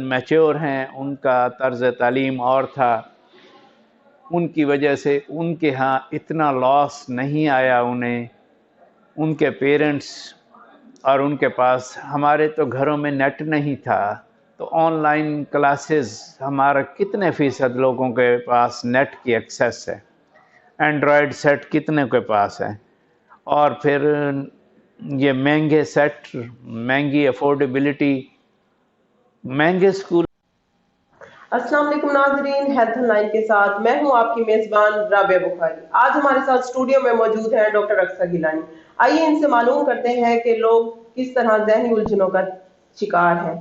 Mature हैं, उनका तर्ज तालीम और था, उनकी वजह से उनके यहाँ इतना लॉस नहीं आया उन्हें, उनके पेरेंट्स और उनके पास। हमारे तो घरों में नेट नहीं था, तो ऑनलाइन क्लासेस हमारा कितने फ़ीसद लोगों के पास नेट की एक्सेस है, एंड्रॉयड सेट कितने के पास है। और फिर ये महंगे सेट, महंगी अफोर्डेबिलिटी, महंगे स्कूल। अस्सलाम वालेकुम नाज़रीन, हेल्थ लाइन के साथ मैं हूं आपकी मेजबान राबिया बुखारी। आज हमारे साथ स्टूडियो में मौजूद हैं डॉक्टर अक्सर गिलानी। आइए इनसे मालूम करते हैं कि लोग किस तरह जहनी उलझनों का शिकार हैं।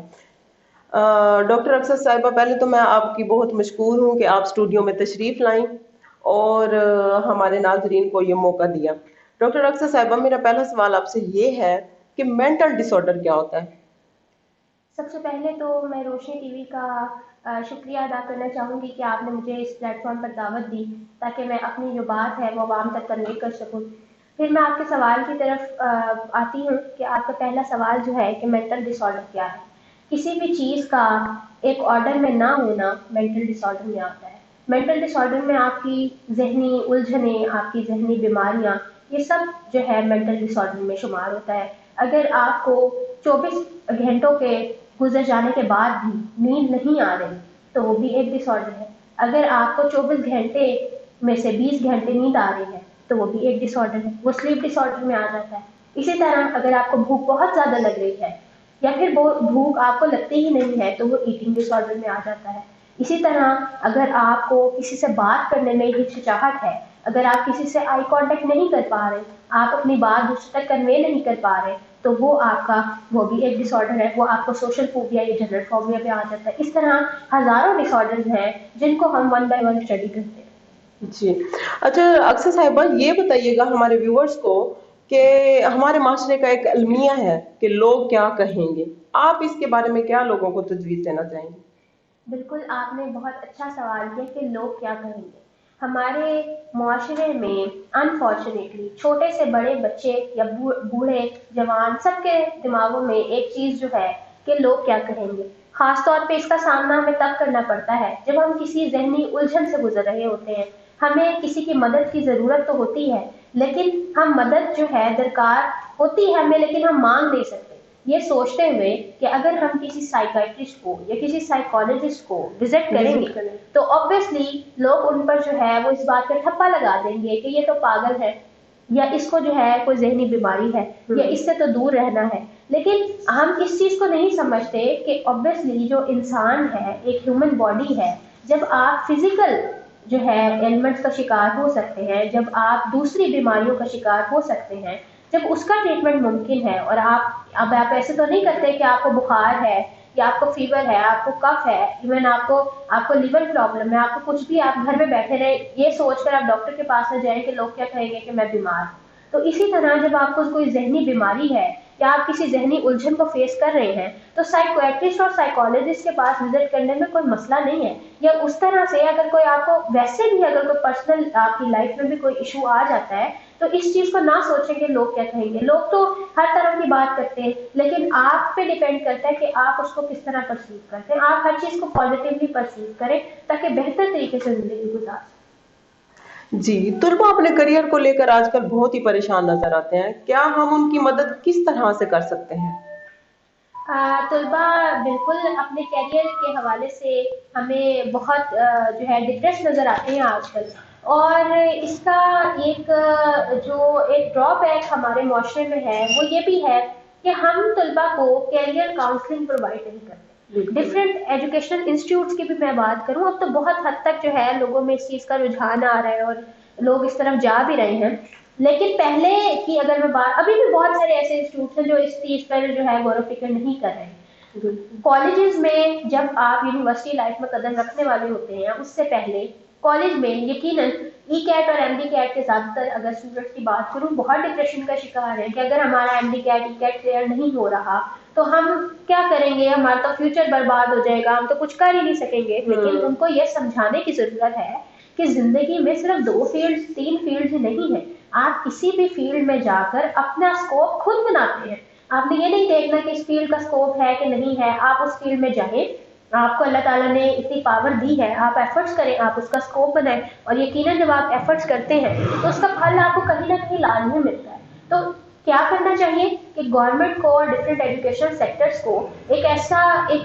डॉक्टर अक्सर साहिबा, पहले तो मैं आपकी बहुत मशकूर हूं कि आप स्टूडियो में तशरीफ लाईं और हमारे नाजरीन को ये मौका दिया। डॉक्टर अक्सर साहिबा, मेरा पहला सवाल आपसे ये है कि मेंटल डिसऑर्डर क्या होता है? सबसे पहले तो मैं रोशनी टीवी का शुक्रिया अदा करना चाहूँगी कि आपने मुझे इस प्लेटफॉर्म पर दावत दी ताकि मैं अपनी जो बात है वो आवाम तक कन्वे कर सकूँ। फिर मैं आपके सवाल की तरफ आती हूँ कि आपका पहला सवाल जो है कि मेंटल डिसऑर्डर क्या है। किसी भी चीज़ का एक ऑर्डर में ना होना मेंटल डिसऑर्डर में आता है। मेंटल डिसऑर्डर में आपकी जहनी उलझने, आपकी जहनी बीमारियाँ, ये सब जो है मेंटल डिसऑर्डर में शुमार होता है। अगर आपको 24 घंटों के गुजर जाने के बाद भी नींद नहीं आ रही तो वो भी एक डिसऑर्डर है। अगर आपको 24 घंटे में से 20 घंटे नींद आ रही है तो वो भी एक डिसऑर्डर है, वो स्लीप डिसऑर्डर में आ जाता है। इसी तरह अगर आपको भूख बहुत ज़्यादा लग रही है या फिर वो भूख आपको लगती ही नहीं है तो वो ईटिंग डिसऑर्डर में आ जाता है। इसी तरह अगर आपको किसी से बात करने में हिचकिचाहट है, अगर आप किसी से आई कांटेक्ट नहीं कर पा रहे, आप अपनी बात दूसरे तक कन्वे नहीं कर पा रहे, तो वो भी एक डिसऑर्डर है। वो आपको सोशल फोबिया या जनरल फोबिया पे आ जाता है। इस तरह हजारों डिसऑर्डर हैं जिनको हम वन बाय वन स्टडी करते हैं। जी, अच्छा अक्सर साहिबा, ये बताइएगा हमारे व्यूअर्स को कि हमारे माशरे का एक अलमिया है कि लोग क्या कहेंगे। आप इसके बारे में क्या लोगों को तजवीज़ देना चाहेंगे? बिल्कुल, आपने बहुत अच्छा सवाल किया कि लोग क्या कहेंगे। हमारे मुआशरे में अनफॉर्चुनेटली छोटे से बड़े बच्चे या बूढ़े जवान सबके दिमागों में एक चीज़ जो है कि लोग क्या कहेंगे। ख़ास तौर पे इसका सामना हमें तब करना पड़ता है जब हम किसी ज़हनी उलझन से गुज़र रहे होते हैं। हमें किसी की मदद की ज़रूरत तो होती है, लेकिन हम मदद जो है दरकार होती है हमें, लेकिन हम माँग नहीं सकते। ये सोचते हुए कि अगर हम किसी साइकियाट्रिस्ट को या किसी साइकोलॉजिस्ट को विजिट करेंगे तो ऑब्वियसली लोग उन पर जो है वो इस बात पे ठप्पा लगा देंगे कि ये तो पागल है या इसको जो है कोई जहनी बीमारी है या इससे तो दूर रहना है। लेकिन हम इस चीज़ को नहीं समझते कि ऑब्वियसली जो इंसान है, एक ह्यूमन बॉडी है, जब आप फिजिकल जो है एलिमेंट्स का शिकार हो सकते हैं, जब आप दूसरी बीमारियों का शिकार हो सकते हैं, जब उसका ट्रीटमेंट मुमकिन है और आप ऐसे तो नहीं करते कि आपको बुखार है या आपको फीवर है, आपको कफ है, इवन आपको लिवर प्रॉब्लम है, आपको कुछ भी, आप घर में बैठे रहे ये सोचकर आप डॉक्टर के पास न जाएं कि लोग क्या कहेंगे कि मैं बीमार हूँ। तो इसी तरह जब आपको कोई जहनी बीमारी है या आप किसी जहनी उलझन को फेस कर रहे हैं तो साइकोएट्रिस्ट और साइकोलॉजिस्ट के पास विजिट करने में कोई मसला नहीं है। या उस तरह से अगर कोई आपको वैसे भी अगर कोई पर्सनल आपकी लाइफ में भी कोई इशू आ जाता है तो इस चीज को ना सोचें कि लोग क्या कहेंगे। लोग तो हर तरह की बात करते हैं, लेकिन आप पे डिपेंड करता है कि आप उसको किस तरह परसीव करते हैं। आप हर चीज को पॉजिटिवली परसीव करें ताकि बेहतर तरीके से जिंदगी गुजार सकें। जी, तुलबा अपने करियर को लेकर आजकल बहुत ही परेशान नजर आते हैं। क्या हम उनकी मदद किस तरह से कर सकते हैं? तुलबा बिल्कुल अपने करियर के हवाले से हमें बहुत जो है डिप्रेस नज़र आते हैं आजकल। और इसका एक ड्रॉबैक हमारे माशरे में है वो ये भी है कि हम तुलबा को करियर काउंसलिंग प्रोवाइड नहीं करते। डिफरेंट एजुकेशनल इंस्टीट्यूट्स की भी मैं बात करूं, अब तो बहुत हद तक जो है लोगों में इस चीज़ का रुझान आ रहा है और लोग इस तरफ जा भी रहे हैं। लेकिन पहले की अगर मैं बात, अभी भी बहुत सारे ऐसे इंस्टीट्यूट हैं जो इस चीज़ पर जो है गौर फिक्र नहीं कर रहे हैं। कॉलेजेस में जब आप यूनिवर्सिटी लाइफ में कदम रखने वाले होते हैं उससे पहले कॉलेज में यकीनन ई कैट और एम डी कैट के ज़्यादातर अगर स्टूडेंट्स की बात करूँ बहुत डिप्रेशन का शिकार है कि अगर हमारा M D CAT E CAT clear नहीं हो रहा तो हम क्या करेंगे, हमारा तो फ्यूचर बर्बाद हो जाएगा, हम तो कुछ कर ही नहीं सकेंगे। लेकिन उनको ये समझाने की ज़रूरत है कि ज़िंदगी में सिर्फ 2 फील्ड 3 फील्ड ही नहीं है। आप किसी भी फील्ड में जाकर अपना स्कोप खुद बनाते हैं। आपने ये नहीं देखना कि इस फील्ड का स्कोप है कि नहीं है, आप उस फील्ड में जाएं, आपको अल्लाह ताला ने इतनी पावर दी है, आप एफर्ट्स करें, आप उसका स्कोप बनाएं, और यकीनन जब आप एफर्ट्स करते हैं तो उसका फल आपको कहीं ना कहीं लाजमी मिलता है। तो क्या करना चाहिए कि गवर्नमेंट को और डिफरेंट एजुकेशन सेक्टर्स को एक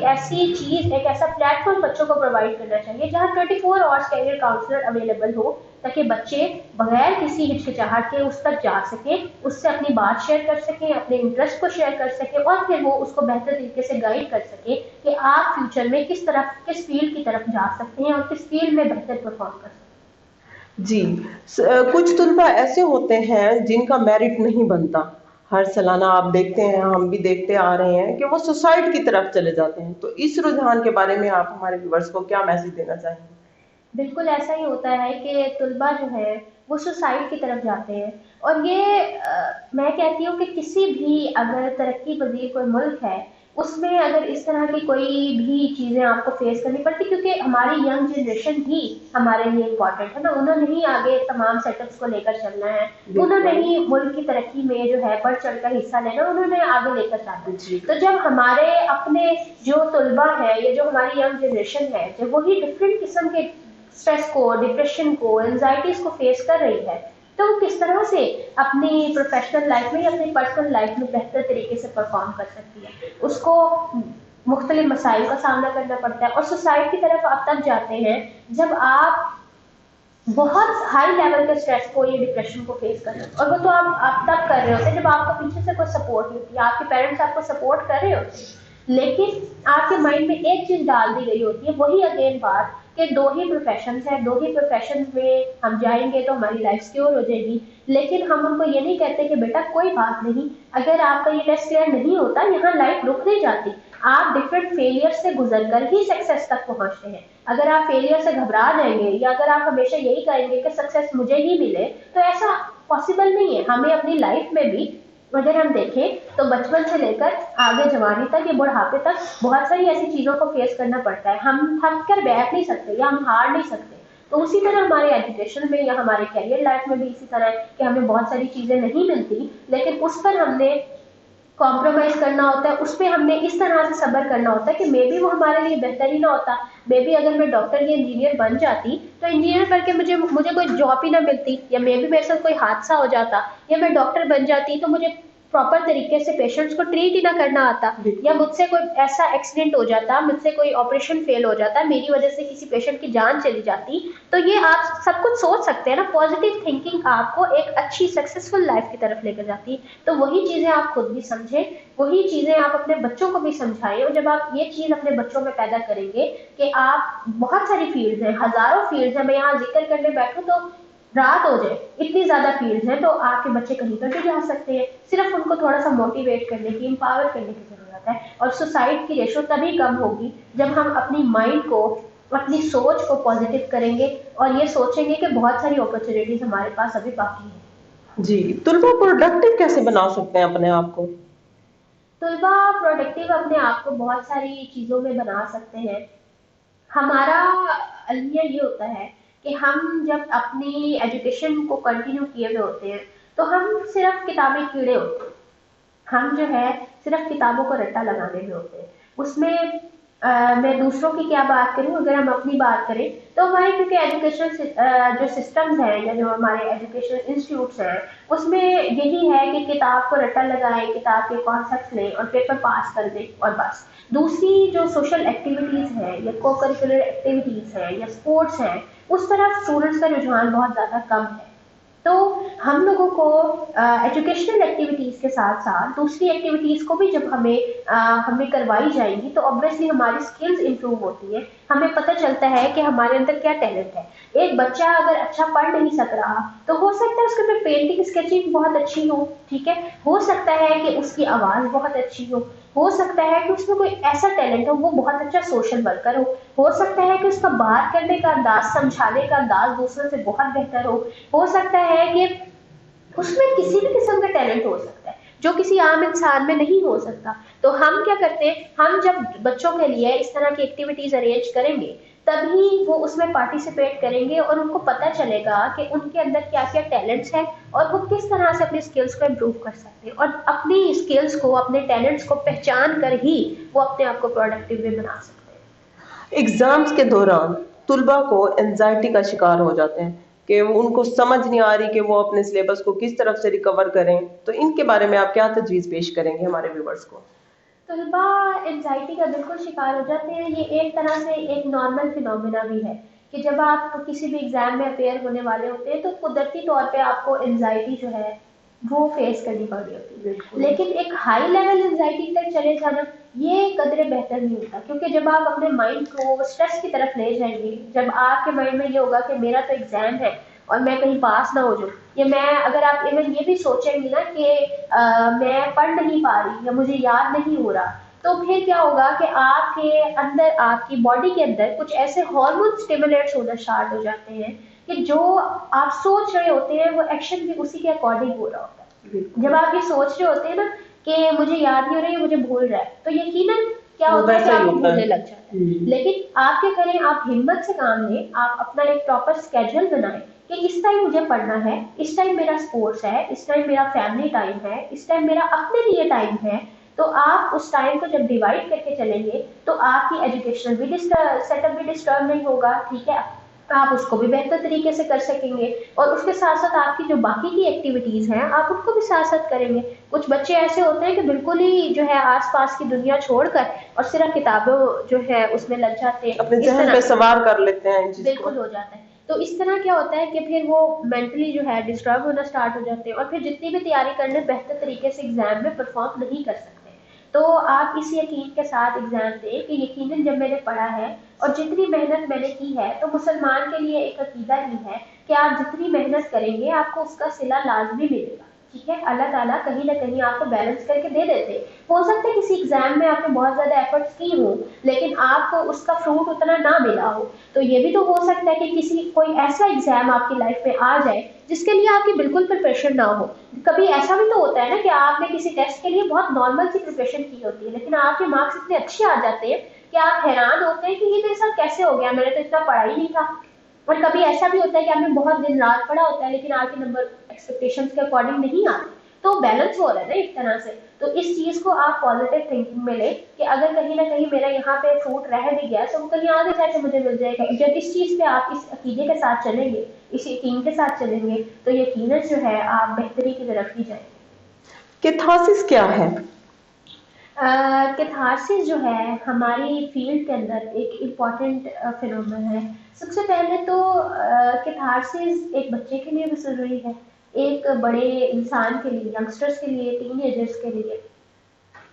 ऐसी चीज, एक ऐसा प्लेटफॉर्म बच्चों को प्रोवाइड करना चाहिए जहां 24 आवर्स कैरियर काउंसलर अवेलेबल हो, ताकि बच्चे बगैर किसी हिचकिचाहट के उस तक जा सकें, उससे अपनी बात शेयर कर सकें, अपने इंटरेस्ट को शेयर कर सकें, और फिर वो उसको बेहतर तरीके से गाइड कर सकें कि आप फ्यूचर में किस फील्ड की तरफ जा सकते हैं और किस फील्ड में बेहतर परफॉर्म कर सकते हैं। जी, कुछ तलबा ऐसे होते हैं जिनका मेरिट नहीं बनता। हर सालाना आप देखते हैं, हम भी देखते आ रहे हैं कि वो सुसाइड की तरफ चले जाते हैं। तो इस रुझान के बारे में आप हमारे व्यूअर्स को क्या मैसेज देना चाहेंगे? बिल्कुल ऐसा ही होता है कि तलबा जो है वो सुसाइड की तरफ जाते हैं, और ये मैं कहती हूँ कि किसी भी अगर तरक्की पजीर कोई मुल्क है उसमें अगर इस तरह की कोई भी चीज़ें आपको फेस करनी पड़ती, क्योंकि हमारी यंग जनरेशन ही हमारे लिए इम्पोर्टेंट है ना, उन्होंने ही आगे तमाम सेटअप्स को लेकर चलना है, उन्होंने ही मुल्क की तरक्की में जो है बढ़ चढ़ कर हिस्सा लेना, उन्होंने आगे लेकर जाना है। तो जब हमारे अपने जो तलबा है या जो हमारी यंग जनरेशन है, जब वही डिफरेंट किस्म के स्ट्रेस को, डिप्रेशन को, एंजाइटीज को फेस कर रही है, तो वो किस तरह से अपनी प्रोफेशनल लाइफ में या अपनी पर्सनल लाइफ में बेहतर तरीके से परफॉर्म कर सकती है। उसको मुख्तलिफ मसाइल का सामना करना पड़ता है, और सुसाइड की तरफ आप तब जाते हैं जब आप बहुत हाई लेवल के स्ट्रेस को या डिप्रेशन को फेस कर रहे हो, और वो तो आप तब कर रहे होते हैं जब आपको पीछे से कोई सपोर्ट नहीं होती, आपके पेरेंट्स आपको सपोर्ट कर रहे होते हैं, लेकिन आपके माइंड में एक चीज डाल दी गई होती है, वही अगेन बात कि दो ही प्रोफेशन है, दो ही प्रोफेशन में हम जाएंगे तो हमारी लाइफ सिक्योर हो जाएगी। लेकिन हम उनको ये नहीं कहते कि बेटा कोई बात नहीं, अगर आपका ये टेस्ट क्लियर नहीं होता यहाँ लाइफ रुक नहीं जाती, आप डिफरेंट फेलियर से गुजर कर ही सक्सेस तक पहुंचते हैं। अगर आप फेलियर से घबरा जाएंगे या अगर आप हमेशा यही करेंगे कि सक्सेस मुझे ही मिले, तो ऐसा पॉसिबल नहीं है। हमें अपनी लाइफ में भी अगर हम देखें तो बचपन से लेकर आगे जवानी तक या बुढ़ापे तक बहुत सारी ऐसी चीजों को फेस करना पड़ता है, हम थक कर बैठ नहीं सकते या हम हार नहीं सकते। तो उसी तरह हमारे एजुकेशन में या हमारे करियर लाइफ में भी इसी तरह है कि हमें बहुत सारी चीजें नहीं मिलती, लेकिन उस पर हमने कॉम्प्रोमाइज करना होता है, उस पर हमने इस तरह से सब्र करना होता है कि मे बी वो हमारे लिए बेहतर ही ना होता। मे बी अगर मैं डॉक्टर या इंजीनियर बन जाती तो इंजीनियर करके मुझे कोई जॉब ही ना मिलती, या मे बी मेरे साथ कोई हादसा हो जाता, या मैं डॉक्टर बन जाती तो मुझे प्रॉपर तरीके से पेशेंट्स को ट्रीट ही ना करना आता, या मुझसे कोई ऐसा एक्सीडेंट हो जाता, मुझसे कोई ऑपरेशन फेल हो जाता, मेरी वजह से किसी पेशेंट की जान चली जाती। तो ये आप सब कुछ सोच सकते हैं ना, पॉजिटिव थिंकिंग आपको एक अच्छी सक्सेसफुल लाइफ की तरफ लेकर जाती है। तो वही चीज़ें आप खुद भी समझें, वही चीज़ें आप अपने बच्चों को भी समझाएं, और जब आप ये चीज़ अपने बच्चों में पैदा करेंगे कि आप बहुत सारी फील्ड्स हैं, हज़ारों फील्ड्स हैं, मैं यहाँ जिक्र करने बैठूँ तो रात हो जाए, इतनी ज्यादा फील्ड्स हैं, तो आपके बच्चे कहीं पर भी जा सकते हैं। सिर्फ उनको थोड़ा सा मोटिवेट करने की, एम्पावर करने की जरूरत है। और सुसाइड की रेशो तभी कम होगी जब हम अपनी माइंड को, अपनी सोच को पॉजिटिव करेंगे और ये सोचेंगे कि बहुत सारी अपॉर्चुनिटीज हमारे पास अभी बाकी है। जी, तलबा प्रोडक्टिव कैसे बना सकते हैं अपने आप को? तलबा प्रोडक्टिव अपने आप को बहुत सारी चीजों में बना सकते हैं। हमारा अलमिया ये होता है कि हम जब अपनी एजुकेशन को कंटिन्यू किए हुए होते हैं तो हम सिर्फ किताबी कीड़े होते हैं, हम जो है सिर्फ किताबों को रट्टा लगाने में होते हैं। उसमें मैं दूसरों की क्या बात करूं, अगर हम अपनी बात करें तो हमारे क्योंकि एजुकेशन जो सिस्टम्स हैं या जो हमारे एजुकेशन इंस्टीट्यूट्स हैं उसमें यही है कि किताब को रट्टा लगाएं, किताब के कॉन्सेप्ट लें और पेपर पास कर दें और बस। दूसरी जो सोशल एक्टिविटीज़ हैं या को करिकुलर एक्टिविटीज़ हैं या स्पोर्ट्स हैं, उस तरफ स्टूडेंट्स का रुझान बहुत ज़्यादा कम है। तो हम लोगों को एजुकेशनल एक्टिविटीज़ के साथ साथ दूसरी एक्टिविटीज़ को भी जब हमें करवाई जाएंगी तो ऑब्वियसली हमारी स्किल्स इंप्रूव होती है, हमें पता चलता है कि हमारे अंदर क्या टैलेंट है। एक बच्चा अगर अच्छा पढ़ नहीं सक रहा तो हो सकता है उसके अंदर पेंटिंग स्केचिंग बहुत अच्छी हो, ठीक है, हो सकता है कि उसकी आवाज़ बहुत अच्छी हो सकता है कि उसमें कोई ऐसा टैलेंट हो, वो बहुत अच्छा सोशल वर्कर हो सकता है कि उसका बात करने का अंदाज, समझाने का अंदाज दूसरों से बहुत बेहतर हो सकता है कि उसमें किसी भी किस्म का टैलेंट हो सकता है जो किसी आम इंसान में नहीं हो सकता। तो हम क्या करते हैं, हम जब बच्चों के लिए इस तरह की एक्टिविटीज अरेंज करेंगे तभी वो उसमें पार्टिसिपेट करेंगे और उनको पता चलेगा कि उनके अंदर क्या क्या टैलेंट्स हैं और वो किस तरह से अपनी स्किल्स को इम्प्रूव कर सकते हैं, और अपनी स्किल्स को, अपने टैलेंट्स को पहचान कर ही वो अपने आप को प्रोडक्टिव भी बना सकते हैं। एग्जाम्स के दौरान तुलबा को एंजाइटी का शिकार हो जाते हैं कि उनको समझ नहीं आ रही कि वो अपने सिलेबस को किस तरफ से रिकवर करें, तो इनके बारे में आप क्या तजवीज़ पेश करेंगे हमारे व्यूवर्स को? तलबा एंजाइटी का बिल्कुल शिकार हो जाते हैं। ये एक तरह से एक नॉर्मल फिनोमेना भी है कि जब आप किसी भी एग्जाम में अपेयर होने वाले होते हैं तो कुदरती तौर पे आपको एंजाइटी जो है वो फेस करनी पड़ रही होती है। लेकिन एक हाई लेवल एंजाइटी तक चले जाना ये कदरे बेहतर नहीं होता, क्योंकि जब आप अपने माइंड को स्ट्रेस की तरफ ले जाएंगे, जब आपके माइंड में ये होगा कि मेरा तो एग्जाम है और मैं कहीं पास ना हो जाऊँ, या मैं अगर आप इवन ये भी सोचेंगे ना कि मैं पढ़ नहीं पा रही या मुझे याद नहीं हो रहा, तो फिर क्या होगा कि आपके अंदर, आपकी बॉडी के अंदर कुछ ऐसे हार्मोन स्टिमुलेट्स होना स्टार्ट हो जाते हैं कि जो आप सोच रहे होते हैं वो एक्शन भी उसी के अकॉर्डिंग हो रहा होता है। जब आप ये सोच रहे होते हैं ना कि मुझे याद नहीं हो रहा है, मुझे भूल रहा है, तो यकीनन क्या होता है कि आपको भूलने लग जाता है। लेकिन आप क्या करें, आप हिम्मत से काम लें, आप अपना एक प्रॉपर स्केड्यूल बनाएं कि इस टाइम मुझे पढ़ना है, इस टाइम मेरा स्पोर्ट्स है, इस टाइम मेरा फैमिली टाइम है, इस टाइम मेरा अपने लिए टाइम है। तो आप उस टाइम को जब डिवाइड करके चलेंगे तो आपकी एजुकेशनल भी सेटअप भी डिस्टर्ब नहीं होगा, ठीक है, आप उसको भी बेहतर तरीके से कर सकेंगे और उसके साथ साथ आपकी जो बाकी की एक्टिविटीज हैं आप उनको भी साथ साथ करेंगे। कुछ बच्चे ऐसे होते हैं कि बिल्कुल ही जो है आसपास की दुनिया छोड़कर और सिर्फ किताबों जो है उसमें लग जाते हैं, अपने जहन पे सवार कर लेते हैं, बिल्कुल हो जाता है। तो इस तरह क्या होता है कि फिर वो मेंटली जो है डिस्टर्ब होना स्टार्ट हो जाते हैं और फिर जितनी भी तैयारी करने बेहतर तरीके से एग्जाम में परफॉर्म नहीं कर सकते। तो आप इस यकीन के साथ एग्जाम दें कि यकीनन जब मैंने पढ़ा है और जितनी मेहनत मैंने की है, तो मुसलमान के लिए एक अकीदा ही है कि आप जितनी मेहनत करेंगे आपको उसका सिला लाजमी मिलेगा, ठीक है। अल्लाह ताला कहीं ना कहीं आपको बैलेंस करके दे देते। हो सकता है किसी एग्जाम में आपने बहुत ज्यादा एफर्ट्स की हो लेकिन आपको उसका फ्रूट उतना ना मिला हो, तो ये भी तो हो सकता है कि किसी कोई ऐसा एग्जाम आपकी लाइफ में आ जाए जिसके लिए आपकी बिल्कुल प्रिपरेशन ना हो। कभी ऐसा भी तो होता है ना कि आपने किसी टेस्ट के लिए बहुत नॉर्मल सी प्रिपरेशन की होती है लेकिन आपके मार्क्स इतने अच्छे आ जाते हैं कि आप हैरान होते हैं कि ये मेरे साथ कैसे हो गया, मैंने तो इतना पढ़ा ही नहीं था। और कभी ऐसा भी होता है कि आपने बहुत दिन रात पढ़ा होता है लेकिन आपके नंबर एक्सपेक्टेशंस के अकॉर्डिंग नहीं आते, तो बैलेंस हो रहा है ना एक तरह से। तो इस चीज को आप पॉजिटिव थिंकिंग में ले कि अगर कहीं ना कहीं मेरा यहाँ पे फ्रूट रह भी गया तो वो कहीं आगे जाके मुझे मिल जाएगा। जब इस चीज पे आप इस अकीदे के साथ चलेंगे, इस यकीन के साथ चलेंगे, तो यकीनन जो है आप बेहतरी की तरफ ही जाएंगे। कैथारसिस क्या है? कैथारसिस जो है हमारी फील्ड के अंदर एक इम्पॉर्टेंट फिनोमेना है। सबसे पहले तो कैथारसिस एक बच्चे के लिए भी ज़रूरी है, एक बड़े इंसान के लिए, यंगस्टर्स के लिए, टीनेजर्स के लिए,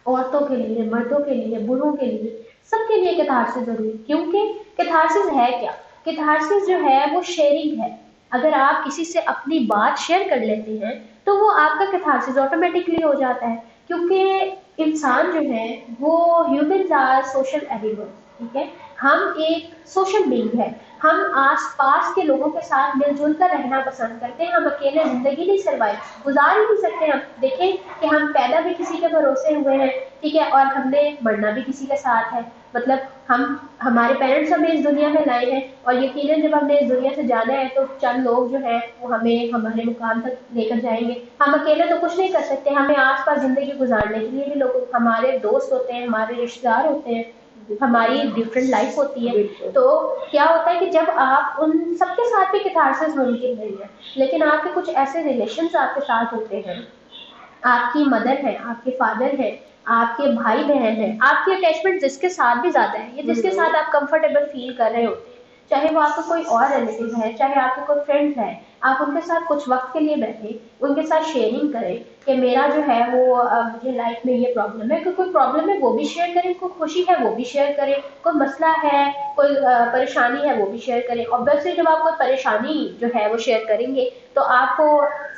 औरतों के लिए, मर्दों के लिए, बूढ़ों के लिए, सबके लिए कैथारसिस ज़रूरी। क्योंकि कैथारसिस है क्या? कैथारसिस जो है वो शेयरिंग है। अगर आप किसी से अपनी बात शेयर कर लेते हैं तो वो आपका कैथारसिस ऑटोमेटिकली हो जाता है, क्योंकि इंसान जो है वो ह्यूमंस आर सोशल एनिमल्स, ठीक है। हम एक सोशल बीइंग है, हम आसपास के लोगों के साथ मिलजुल कर रहना पसंद करते हैं। हम अकेले जिंदगी नहीं सर्वाइव गुजार ही नहीं सकते। हम देखें कि हम पैदा भी किसी के भरोसे हुए हैं, ठीक है, और हमने मरना भी किसी के साथ है। मतलब हम, हमारे पेरेंट्स हमें इस दुनिया में लाए हैं और यकीनन जब हमने इस दुनिया से जाना है तो चंद लोग जो है वो हमें हमारे मुकाम तक लेकर जाएंगे। हम अकेले तो कुछ नहीं कर सकते, हमें आसपास जिंदगी गुजारने के लिए भी लोग, हमारे दोस्त होते हैं, हमारे रिश्तेदार होते हैं, हमारी डिफरेंट लाइफ होती है। तो क्या होता है कि जब आप उन सबके साथ भी कैथारसिस मुमकिन नहीं है, लेकिन आपके कुछ ऐसे रिलेशंस आपके साथ होते हैं, आपकी मदर है, आपके फादर है, आपके भाई बहन है, आपकी अटैचमेंट जिसके साथ भी ज्यादा है, ये जिसके साथ आप कंफर्टेबल फील कर रहे होते हैं, चाहे वो आपका कोई और रिलेटिव है, चाहे आपके कोई फ्रेंड्स है, आप उनके साथ कुछ वक्त के लिए बैठे, उनके साथ शेयरिंग करें कि मेरा जो है वो मुझे लाइफ में ये प्रॉब्लम है, कोई प्रॉब्लम है वो भी शेयर करें, कोई खुशी है वो भी शेयर करें, कोई मसला है, कोई परेशानी है वो भी शेयर करें। ऑब्वियसली जब आप कोई परेशानी जो है वो शेयर करेंगे तो आपको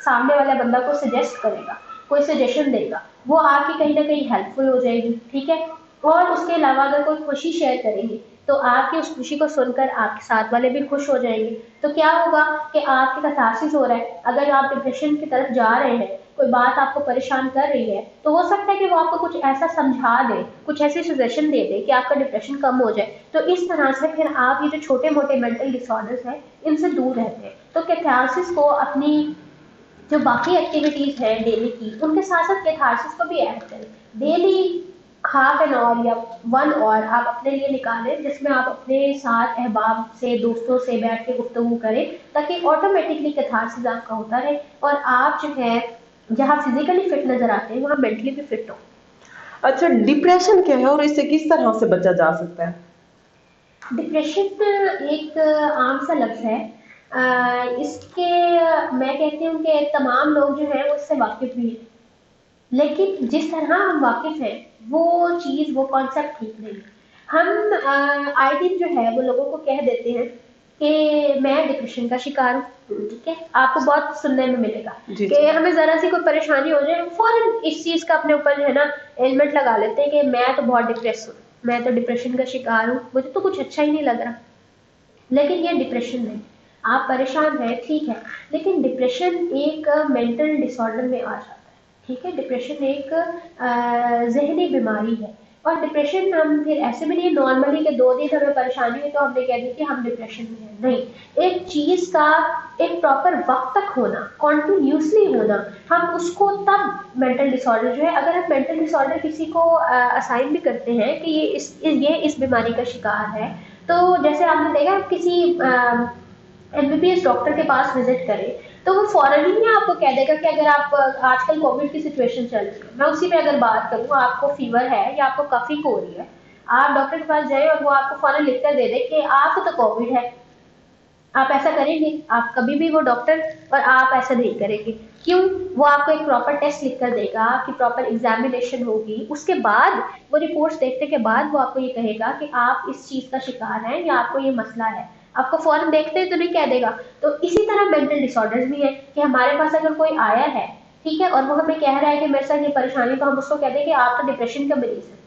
सामने वाला बंदा को सजेस्ट करेगा, कोई सजेशन देगा, वो आपकी कहीं ना कहीं हेल्पफुल हो जाएगी, ठीक है। और उसके अलावा अगर कोई खुशी शेयर करेंगे तो आपकी उस खुशी को सुनकर आपके साथ वाले भी खुश हो जाएंगे। तो क्या होगा कि आपके कैथारसिस हो रहा है। अगर आप डिप्रेशन की तरफ जा रहे हैं, कोई बात आपको परेशान कर रही है, तो हो सकता है कि वो आपको कुछ ऐसा समझा दे, कुछ ऐसी सजेशन दे दे कि आपका डिप्रेशन कम हो जाए। तो इस तरह से फिर आप ये जो छोटे मोटे मेंटल डिसऑर्डर्स हैं इनसे दूर रहते हैं। तो कैथारसिस को अपनी जो बाकी एक्टिविटीज हैं डेली की, उनके साथ साथ कैथारसिस को भी ऐड करें। डेली हाफ एन आवर या 1 आवर आप अपने लिए निकालें, जिसमें आप अपने साथ अहबाब से, दोस्तों से बैठ के गुफ्तगू करें, ताकि ऑटोमेटिकली कैथारसिस आपका होता रहे और आप जो है जहाँ फिजिकली फिट नजर आते हैं वहाँ मेंटली भी फिट हो। अच्छा, डिप्रेशन क्या है और इससे किस तरह से बचा जा सकता है? डिप्रेशन एक आम सा लफ्ज़ है। इसके मैं कहती हूँ कि तमाम लोग जो हैं वो इससे वाकिफ़ भी हैं, लेकिन जिस तरह हम वाकिफ़ हैं वो चीज़, वो कॉन्सेप्ट ठीक नहीं है। हम आए दिन जो है वो लोगों को कह देते हैं कि मैं डिप्रेशन का शिकार हूँ, ठीक है? आपको बहुत सुनने में मिलेगा जी कि जी। हमें ज़रा सी कोई परेशानी हो जाए, हम फ़ौरन इस चीज़ का अपने ऊपर जो है ना एलिमेंट लगा लेते हैं कि मैं तो बहुत डिप्रेस हूँ, मैं तो डिप्रेशन का शिकार हूँ, मुझे तो कुछ अच्छा ही नहीं लग रहा। लेकिन ये डिप्रेशन नहीं, आप परेशान हैं ठीक है, लेकिन डिप्रेशन एक मेंटल डिसऑर्डर में आ जाता है, ठीक है? डिप्रेशन एक जहनी बीमारी है और डिप्रेशन हम फिर ऐसे भी नहीं नॉर्मली कि 2 दिन हमें परेशानी हुई तो हमने कह दी कि हम डिप्रेशन में हैं, नहीं। एक चीज़ का एक प्रॉपर वक्त तक होना, कॉन्टिन्यूसली होना, हम उसको तब मेंटल डिसऑर्डर जो है, अगर हम मेंटल डिसऑर्डर किसी को असाइन भी करते हैं कि ये इस बीमारी का शिकार है, तो जैसे आपने देखा किसी एमबीबीएस डॉक्टर के पास विजिट करें तो वो फौरन ही आपको कह देगा कि अगर आप आजकल कोविड की सिचुएशन चल रही है, मैं उसी पे अगर बात करूँ, आपको फीवर है या आपको कफी हो रही है, आप डॉक्टर के पास जाए और वो आपको फौरन लिख कर दे दे कि आपको तो कोविड है, आप ऐसा करेंगे? आप कभी भी वो डॉक्टर, और आप ऐसा नहीं करेंगे। क्यों? वो आपको एक प्रॉपर टेस्ट लिख कर देगा कि प्रॉपर एग्जामिनेशन होगी, उसके बाद वो रिपोर्ट्स देखने के बाद वो आपको ये कहेगा कि आप इस चीज़ का शिकार हैं या आपको ये मसला है। आपको फौरन देखते ही तो नहीं कह देगा। तो इसी तरह मेंटल डिसऑर्डर्स भी है कि हमारे पास अगर कोई आया है, ठीक है, और वो हमें कह रहा है कि मेरे साथ ये परेशानी, तो हम उसको कहते हैं कि आप तो डिप्रेशन का मरीज है।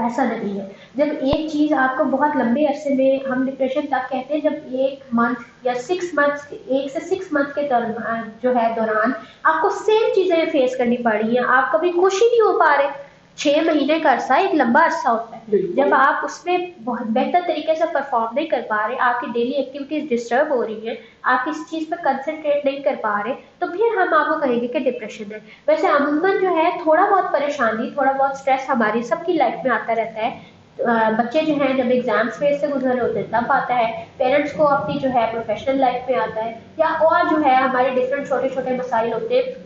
ऐसा नहीं है। जब एक चीज़ आपको बहुत लंबे अरसे में, हम डिप्रेशन तब कहते हैं जब 1 मंथ या 6 मंथ, 1 से 6 मंथ के दौरान जो है दौरान आपको सेम चीज़ें फेस करनी पड़ रही हैं, आप कभी खुश ही नहीं हो पा रहे। 6 महीने का अरसा एक लंबा अरसा होता है, जब आप उसमें बहुत बेहतर तरीके से परफॉर्म नहीं कर पा रहे, आपकी डेली एक्टिविटीज डिस्टर्ब हो रही है, आप इस चीज़ पर कंसंट्रेट नहीं कर पा रहे, तो फिर हम आपको कहेंगे कि डिप्रेशन है। वैसे अमूमन जो है थोड़ा बहुत परेशानी, थोड़ा बहुत स्ट्रेस हमारी सबकी लाइफ में आता रहता है। बच्चे जो हैं जब एग्जाम्स फेज से गुजर रहे होते हैं तब आता है, पेरेंट्स को अपनी जो है प्रोफेशनल लाइफ में आता है, या और जो है हमारे डिफरेंट छोटे छोटे मसाइल होते हैं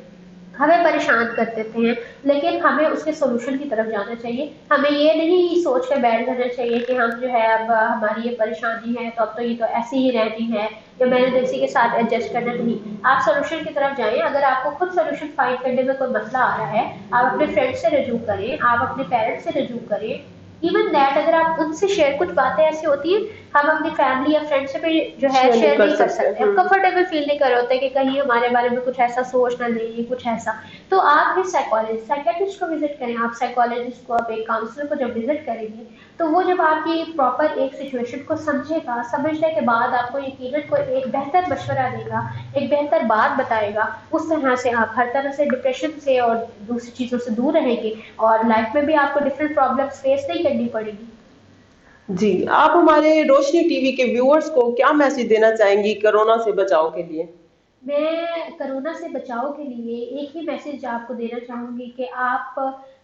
हमें परेशान कर देते हैं, लेकिन हमें उसके सोल्यूशन की तरफ जाना चाहिए। हमें ये नहीं सोच कर बैठ जाना चाहिए कि हम जो है अब हमारी ये परेशानी है तो अब तो ये तो ऐसे ही रहनी है या मैंने तो इसी के साथ एडजस्ट करना। नहीं, आप सोल्यूशन की तरफ जाएं। अगर आपको खुद सोल्यूशन फाइंड करने में कोई मसला आ रहा है, आप अपने फ्रेंड से रजू करें, आप अपने पेरेंट्स से रजू करें। इवन दैट अगर आप उनसे शेयर, कुछ बातें ऐसी होती हैं हम अपनी फैमिली या फ्रेंड से भी जो है शेयर नहीं कर सकते, हम कंफर्टेबल फील नहीं कर रहे होते कि कहीं हमारे बारे में कुछ ऐसा सोच ना लेंगे, कुछ ऐसा। तो आप फिर साइकेट्रिस्ट को विजिट करें, आप साइकोलॉजिस्ट को, आप एक काउंसलर को जब विजिट करेंगे तो वो जब आपकी प्रॉपर एक सिचुएशन को समझेगा, समझने के बाद आपको यकीनन कोई एक बेहतर मशवरा देगा, एक बेहतर बात बताएगा, उस तरह से आप हर तरह से डिप्रेशन से और दूसरी चीज़ों से दूर रहेंगे और लाइफ में भी आपको डिफरेंट प्रॉब्लम्स फेस नहीं करनी पड़ेगी। जी, आप हमारे रोशनी टीवी के व्यूअर्स को क्या मैसेज देना चाहेंगी कोरोना से बचाव के लिए? मैं कोरोना से बचाव के लिए एक ही मैसेज आपको देना चाहूँगी कि आप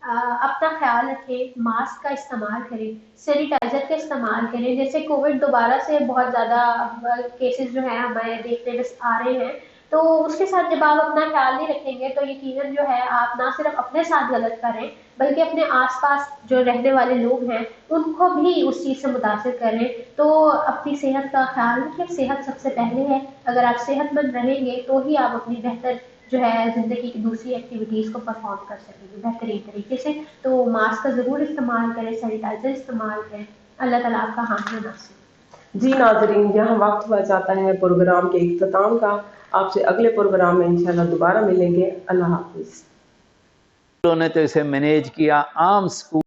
अपना ख्याल रखें, मास्क का इस्तेमाल करें, सैनिटाइज़र का इस्तेमाल करें। जैसे कोविड दोबारा से बहुत ज़्यादा केसेस जो हैं हमारे देखने में आ रहे हैं, तो उसके साथ जब आप अपना ख्याल नहीं रखेंगे तो यकीनन जो है आप ना सिर्फ अपने साथ गलत करें, बल्कि अपने आसपास जो रहने वाले लोग हैं उनको भी उस चीज़ से मुतासिर करें। तो अपनी सेहत का ख्याल रखें, सेहत सबसे पहले है। अगर आप सेहतमंद रहेंगे तो ही आप अपनी बेहतर जो है ज़िंदगी की दूसरी एक्टिविटीज़ को परफॉर्म कर सकेंगे बेहतरीन तरीके से। तो मास्क का ज़रूर इस्तेमाल करें, सैनिटाइज़र इस्तेमाल करें। अल्लाह ताला आपका हामी नासिर। जी नाजरीन, यहाँ वक्त हुआ जाता है प्रोग्राम के इख्तिताम का। आपसे अगले प्रोग्राम में इंशाल्लाह दोबारा मिलेंगे। अल्लाह हाफिज। उन्होंने तो इसे मैनेज किया। आम स्कूल